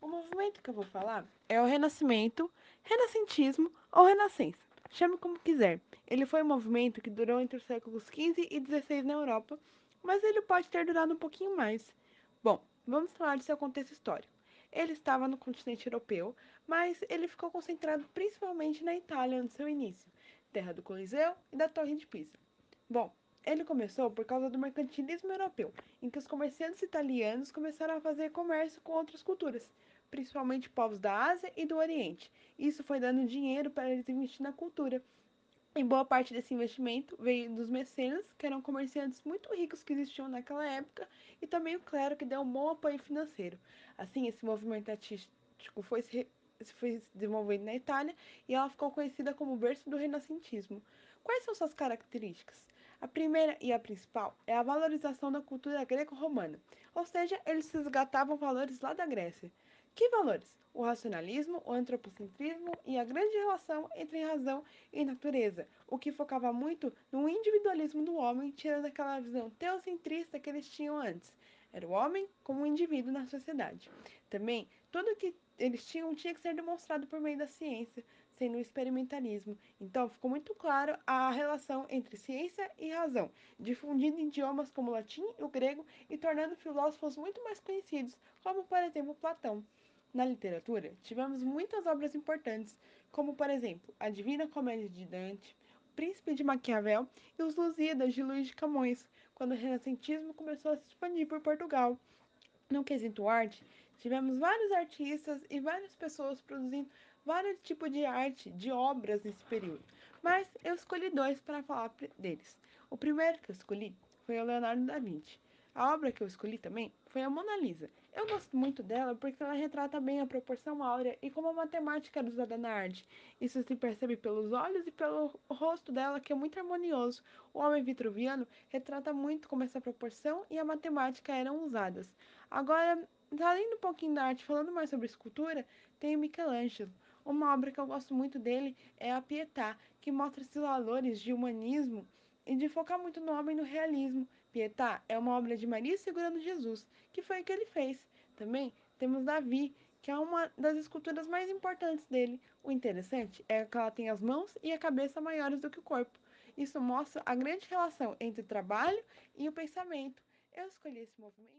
O movimento que eu vou falar é o Renascimento, Renascentismo ou Renascença. Chame como quiser. Ele foi um movimento que durou entre os séculos XV e XVI na Europa, mas ele pode ter durado um pouquinho mais. Bom, vamos falar de seu contexto histórico. Ele estava no continente europeu, mas ele ficou concentrado principalmente na Itália no seu início, terra do Coliseu e da Torre de Pisa. Bom, ele começou por causa do mercantilismo europeu, em que os comerciantes italianos começaram a fazer comércio com outras culturas, principalmente povos da Ásia e do Oriente. Isso foi dando dinheiro para eles investir na cultura. E boa parte desse investimento veio dos mecenas, que eram comerciantes muito ricos que existiam naquela época, e também o clero, que deu um bom apoio financeiro. Assim, esse movimento artístico foi se desenvolvendo na Itália e ela ficou conhecida como o berço do renascentismo. Quais são suas características? A primeira e a principal é a valorização da cultura greco-romana, ou seja, eles resgatavam valores lá da Grécia. Que valores? O racionalismo, o antropocentrismo e a grande relação entre razão e natureza, o que focava muito no individualismo do homem, tirando aquela visão teocentrista que eles tinham antes. Era o homem como um indivíduo na sociedade. Também, tudo que eles tinha que ser demonstrado por meio da ciência, sendo o experimentalismo. Então, ficou muito claro a relação entre ciência e razão, difundindo idiomas como o latim e o grego e tornando filósofos muito mais conhecidos, como, por exemplo, Platão. Na literatura, tivemos muitas obras importantes, como, por exemplo, a Divina Comédia de Dante, o Príncipe de Maquiavel e os Lusíadas de Luís de Camões, quando o renascentismo começou a se expandir por Portugal. No quesito arte, tivemos vários artistas e várias pessoas produzindo vários tipos de arte, de obras nesse período. Mas eu escolhi dois para falar deles. O primeiro que eu escolhi foi o Leonardo da Vinci. A obra que eu escolhi também foi a Mona Lisa. Eu gosto muito dela porque ela retrata bem a proporção áurea e como a matemática era usada na arte. Isso se percebe pelos olhos e pelo rosto dela, que é muito harmonioso. O homem vitruviano retrata muito como essa proporção e a matemática eram usadas. Agora, saindo um pouquinho da arte, falando mais sobre escultura, tem o Michelangelo. Uma obra que eu gosto muito dele é a Pietà, que mostra esses valores de humanismo e de focar muito no homem e no realismo. Pietà é uma obra de Maria segurando Jesus, que foi o que ele fez. Também temos Davi, que é uma das esculturas mais importantes dele. O interessante é que ela tem as mãos e a cabeça maiores do que o corpo. Isso mostra a grande relação entre o trabalho e o pensamento. Eu escolhi esse movimento